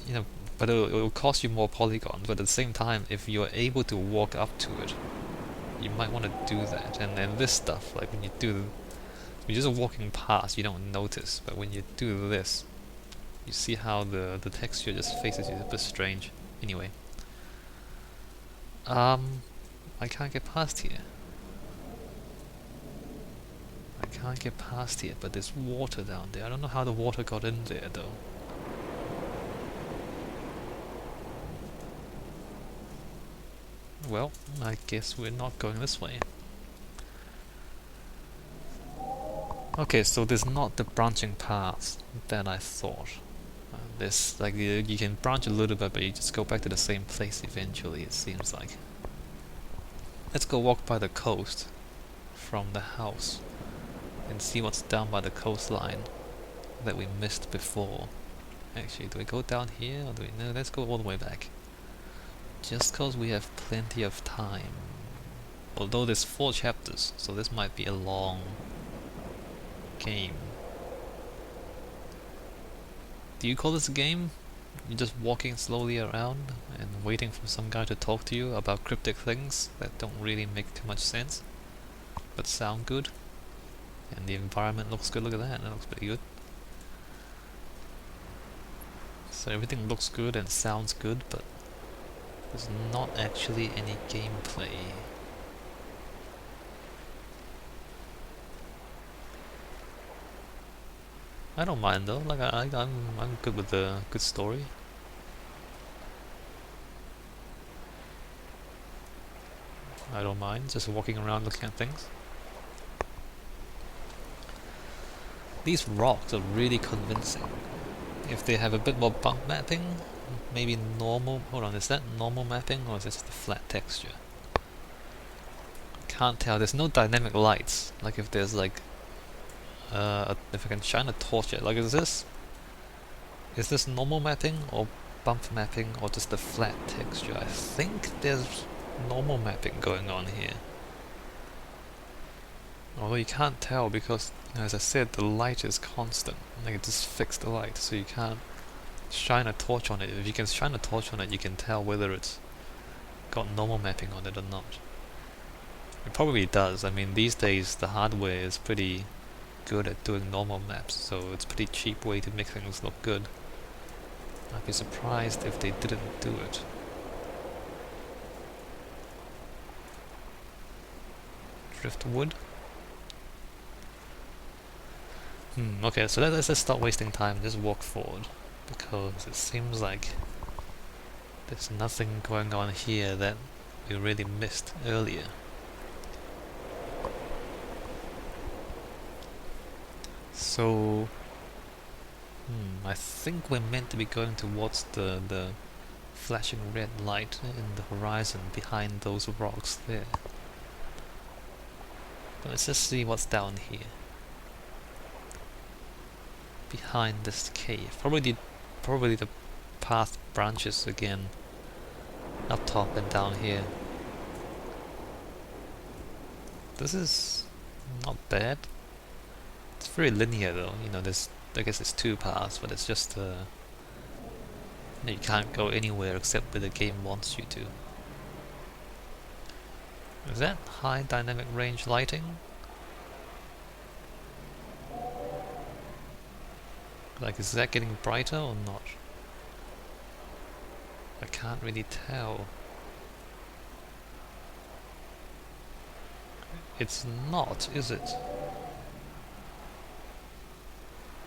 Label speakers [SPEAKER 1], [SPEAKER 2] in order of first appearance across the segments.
[SPEAKER 1] you know, but it'll cost you more polygons. But at the same time, if you're able to walk up to it, you might want to do that. And then this stuff, like when you're just walking past, you don't notice. But when you do this, you see how the texture just faces you. It's a bit strange. Anyway, I can't get past here. I can't get past here, but there's water down there. I don't know how the water got in there though. Well, I guess we're not going this way. Okay, so there's not the branching paths that I thought. There's like you can branch a little bit, but you just go back to the same place eventually. It seems like. Let's go walk by the coast from the house and see what's down by the coastline that we missed before. Actually, do we go down here or do we? No, let's go all the way back. Just cause we have plenty of time. Although there's 4 chapters, so this might be a long game. Do you call this a game? You're just walking slowly around and waiting for some guy to talk to you about cryptic things that don't really make too much sense, but sound good. And the environment looks good. Look at that, that looks pretty good. So everything looks good and sounds good, but there's not actually any gameplay. I don't mind though. Like I'm good with the good story. I don't mind just walking around looking at things. These rocks are really convincing. If they have a bit more bump mapping, maybe normal. Hold on, is that normal mapping or is it just a flat texture? Can't tell. There's no dynamic lights. Like if there's like if I can shine a torch at, like is this normal mapping or bump mapping or just a flat texture? I think there's normal mapping going on here. Although you can't tell because, as I said, the light is constant. Like it just fixed the light, so you can't shine a torch on it. If you can shine a torch on it, you can tell whether it's got normal mapping on it or not. It probably does. I mean, these days the hardware is pretty good at doing normal maps, so it's a pretty cheap way to make things look good. I'd be surprised if they didn't do it. Driftwood? Okay, so let's just stop wasting time and just walk forward, because it seems like there's nothing going on here that we really missed earlier. So, I think we're meant to be going towards the flashing red light in the horizon behind those rocks there. But let's just see what's down here. Behind this cave. Probably the path branches again. Up top and down here. This is not bad. It's very linear though, you know, I guess it's 2 paths, but it's just you can't go anywhere except where the game wants you to. Is that high dynamic range lighting? Like, is that getting brighter or not? I can't really tell. It's not, is it?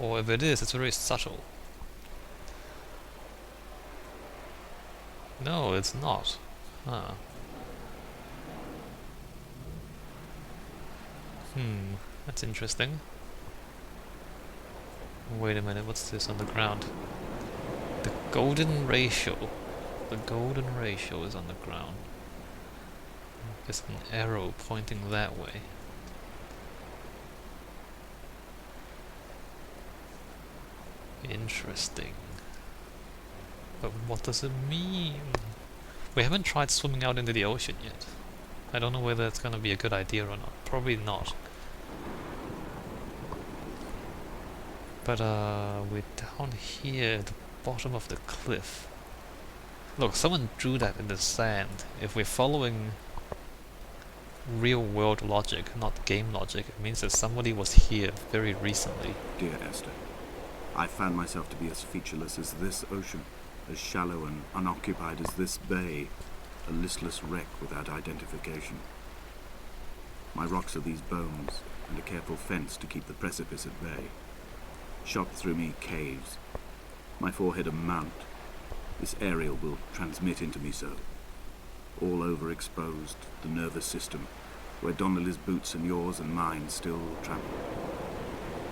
[SPEAKER 1] Or if it is, it's very subtle. No, it's not. Huh. That's interesting. Wait a minute, what's this on the ground? The golden ratio. The golden ratio is on the ground. There's an arrow pointing that way. Interesting. But what does it mean? We haven't tried swimming out into the ocean yet. I don't know whether it's gonna be a good idea or not. Probably not. But we're down here. bottom of the cliff. Look, someone drew that in the sand. If we're following real world logic, not game logic, it means that somebody was here very recently.
[SPEAKER 2] Dear Esther, I found myself to be as featureless as this ocean, as shallow and unoccupied as this bay, a listless wreck without identification. My rocks are these bones, and a careful fence to keep the precipice at bay. Shot through me caves, my forehead a mount. This aerial will transmit into me so. All overexposed, the nervous system, where Donnelly's boots and yours and mine still travel.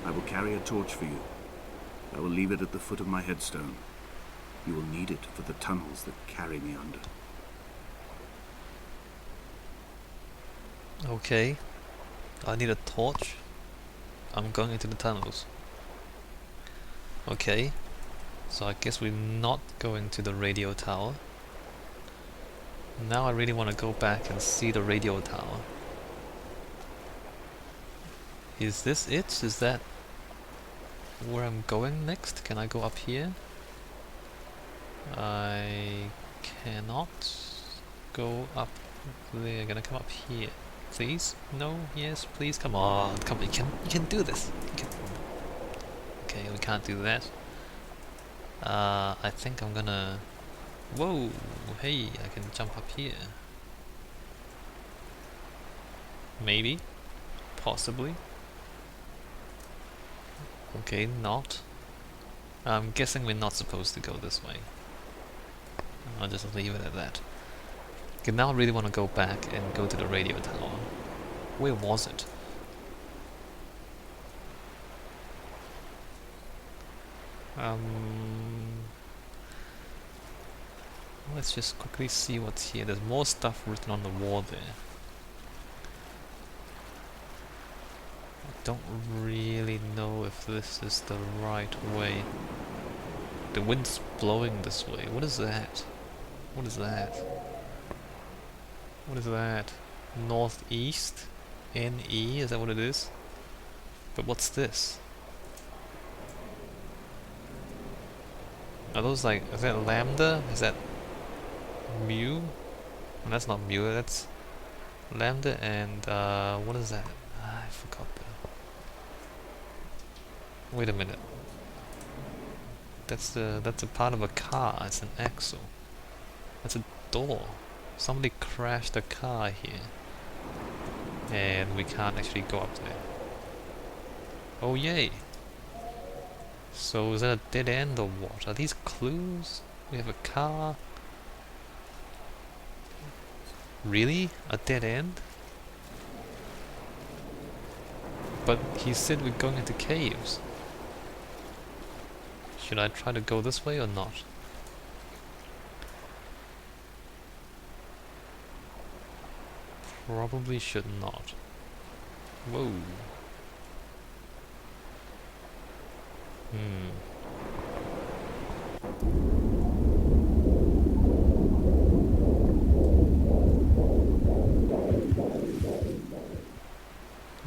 [SPEAKER 2] I will carry a torch for you. I will leave it at the foot of my headstone. You will need it for the tunnels that carry me under.
[SPEAKER 1] Okay. I need a torch. I'm going into the tunnels. Okay. So I guess we're not going to the radio tower. Now I really want to go back and see the radio tower. Is this it? Is that where I'm going next? Can I go up here? I cannot go up there. Gonna come up here. Please? No? Yes? Please? Come on. Come on. You can do this. Okay, we can't do that. I think I'm gonna... Whoa! Hey, I can jump up here. Maybe? Possibly? Okay, not. I'm guessing we're not supposed to go this way. I'll just leave it at that. Okay, now I really want to go back and go to the radio tower. Where was it? Let's just quickly see what's here. There's more stuff written on the wall there. I don't really know if this is the right way. The wind's blowing this way. What is that? What is that? What is that? Northeast? NE? Is that what it is? But what's this? Are those like... is that lambda? Is that mu? No, that's not mu, that's lambda and what is that? I forgot the... Wait a minute. That's a part of a car. It's an axle. That's a door. Somebody crashed a car here. And we can't actually go up there. Oh yay! So is that a dead end or what? Are these clues? We have a car. Really? A dead end? But he said we're going into caves. Should I try to go this way or not? Probably should not. Whoa.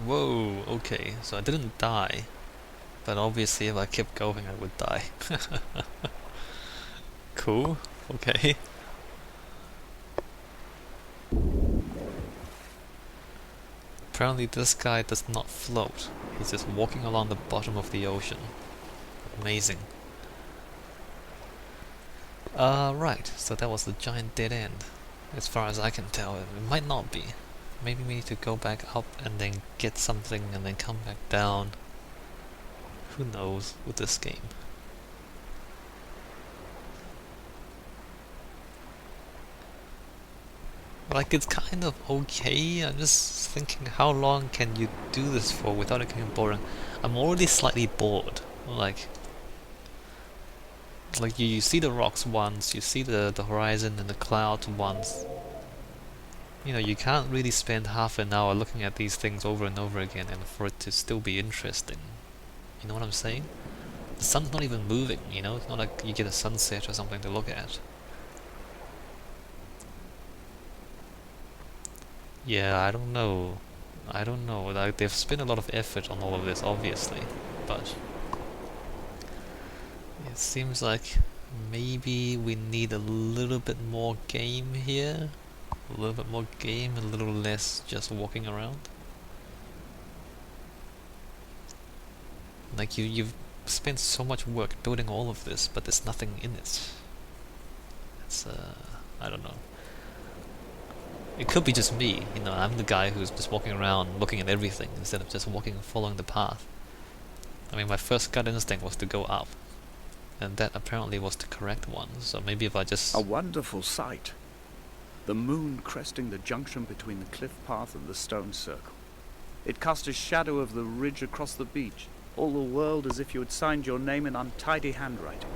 [SPEAKER 1] Whoa, okay, so I didn't die. But obviously if I kept going I would die. Cool, okay. Apparently this guy does not float. He's just walking along the bottom of the ocean. Amazing. Right, so that was the giant dead end. As far as I can tell, it might not be. Maybe we need to go back up and then get something and then come back down. Who knows with this game. Like, it's kind of okay. I'm just thinking, how long can you do this for without it getting boring? I'm already slightly bored. Like you see the rocks once, you see the horizon and the clouds once. You know, you can't really spend half an hour looking at these things over and over again and for it to still be interesting. You know what I'm saying? The sun's not even moving, you know? It's not like you get a sunset or something to look at. Yeah, I don't know. Like, they've spent a lot of effort on all of this, obviously, but yeah, It seems like maybe we need a little bit more game here. A little bit more game, a little less just walking around. Like you've spent so much work building all of this, but there's nothing in it. It's I don't know. It could be just me, you know, I'm the guy who's just walking around looking at everything instead of just walking and following the path. I mean, my first gut instinct was to go up, and that apparently was the correct one, so maybe if I just...
[SPEAKER 3] A wonderful sight. The moon cresting the junction between the cliff path and the stone circle. It cast a shadow of the ridge across the beach, all the world as if you had signed your name in untidy handwriting.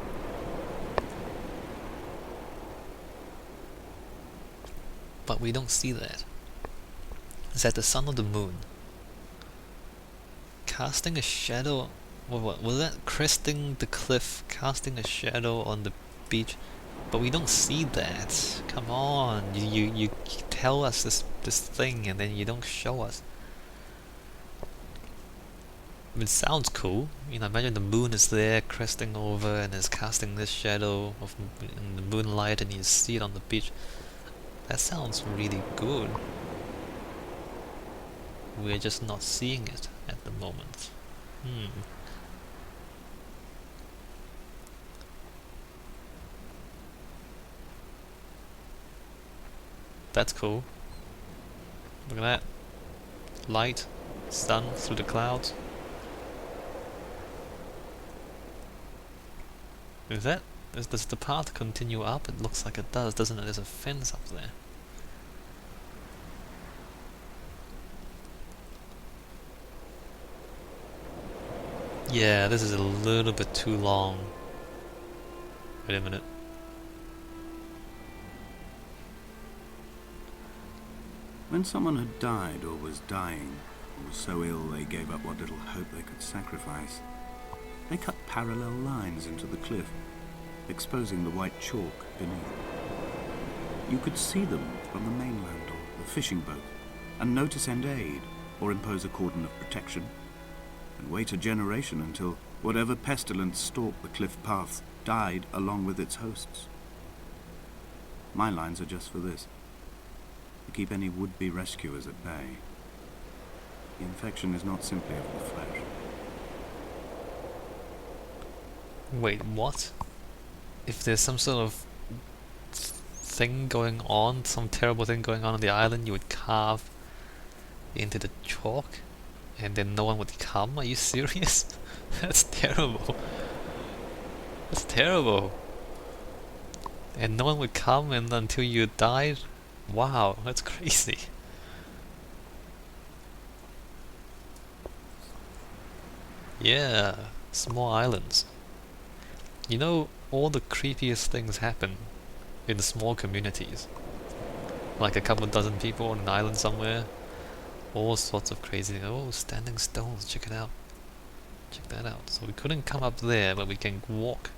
[SPEAKER 1] But we don't see that. Is that the sun or the moon? Casting a shadow... What was that? Cresting the cliff, casting a shadow on the beach. But we don't see that. Come on, you tell us this thing and then you don't show us. I mean, it sounds cool. You know, imagine the moon is there, cresting over, and is casting this shadow of in the moonlight, and you see it on the beach. That sounds really good. We're just not seeing it at the moment. That's cool. Look at that. Light, sun through the clouds. Does the path continue up? It looks like it does, doesn't it? There's a fence up there. Yeah, this is a little bit too long. Wait a minute.
[SPEAKER 2] When someone had died or was dying, or was so ill they gave up what little hope they could sacrifice, they cut parallel lines into the cliff, exposing the white chalk beneath. You could see them from the mainland or the fishing boat, and know to send aid or impose a cordon of protection, and wait a generation until whatever pestilence stalked the cliff paths died along with its hosts. My lines are just for this, to keep any would-be rescuers at bay. The infection is not simply of the flesh.
[SPEAKER 1] Wait, what? If there's some sort of thing going on, some terrible thing going on the island, you would carve into the chalk and then no one would come? Are you serious? That's terrible. That's terrible. And no one would come and until you died? Wow, that's crazy. Yeah, small islands. You know, all the creepiest things happen in small communities. Like a couple dozen people on an island somewhere. All sorts of crazy... Oh, standing stones, check it out. Check that out. So we couldn't come up there, but we can walk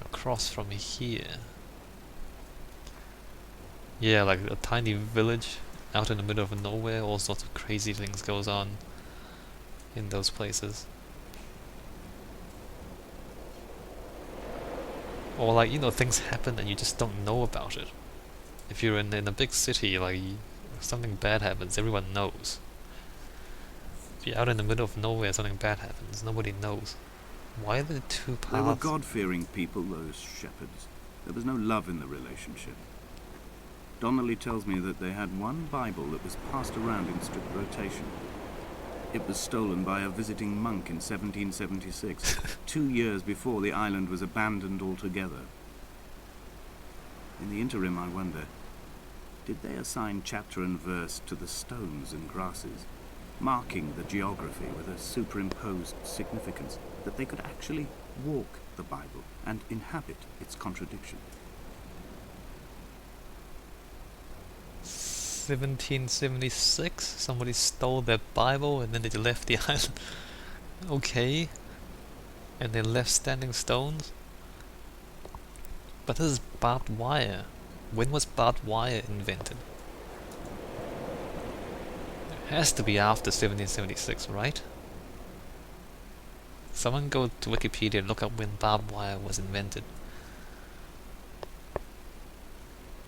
[SPEAKER 1] across from here. Yeah, like a tiny village out in the middle of nowhere. All sorts of crazy things goes on in those places. Or like, you know, things happen and you just don't know about it. If you're in a big city, like, if something bad happens, everyone knows. If you're out in the middle of nowhere, something bad happens, nobody knows. Why are there two paths?
[SPEAKER 2] They were God-fearing people, those shepherds. There was no love in the relationship. Donnelly tells me that they had one Bible that was passed around in strict rotation. It was stolen by a visiting monk in 1776, 2 years before the island was abandoned altogether. In the interim, I wonder, did they assign chapter and verse to the stones and grasses, marking the geography with a superimposed significance, that they could actually walk the Bible and inhabit its contradiction?
[SPEAKER 1] 1776, somebody stole their Bible and then they left the island. Okay. And they left standing stones. But this is barbed wire. When was barbed wire invented? It has to be after 1776, right? Someone go to Wikipedia and look up when barbed wire was invented.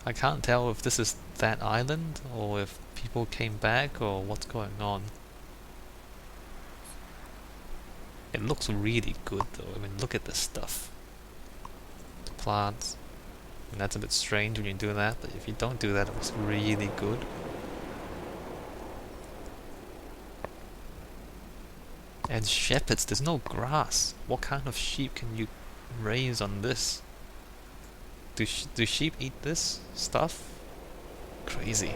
[SPEAKER 1] I can't tell if this is that island, or if people came back, or what's going on. It looks really good though, I mean look at this stuff. The plants. And that's a bit strange when you do that, but if you don't do that, it looks really good. And shepherds, there's no grass. What kind of sheep can you raise on this? Do sheep eat this stuff? Crazy.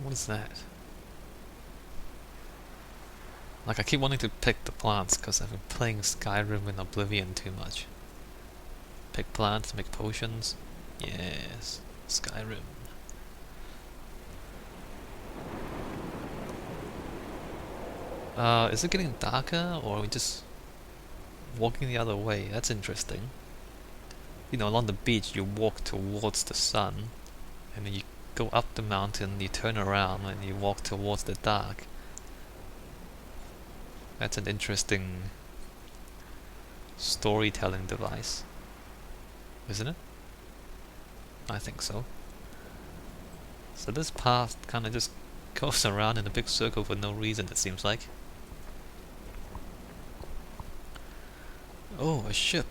[SPEAKER 1] What is that? Like, I keep wanting to pick the plants because I've been playing Skyrim and Oblivion too much. Pick plants, make potions. Yes, Skyrim. Is it getting darker, or are we just walking the other way? That's interesting. You know, along the beach you walk towards the sun, and then you go up the mountain, you turn around, and you walk towards the dark. That's an interesting storytelling device, isn't it? I think so. So this path kind of just goes around in a big circle for no reason, it seems like. Oh, a ship.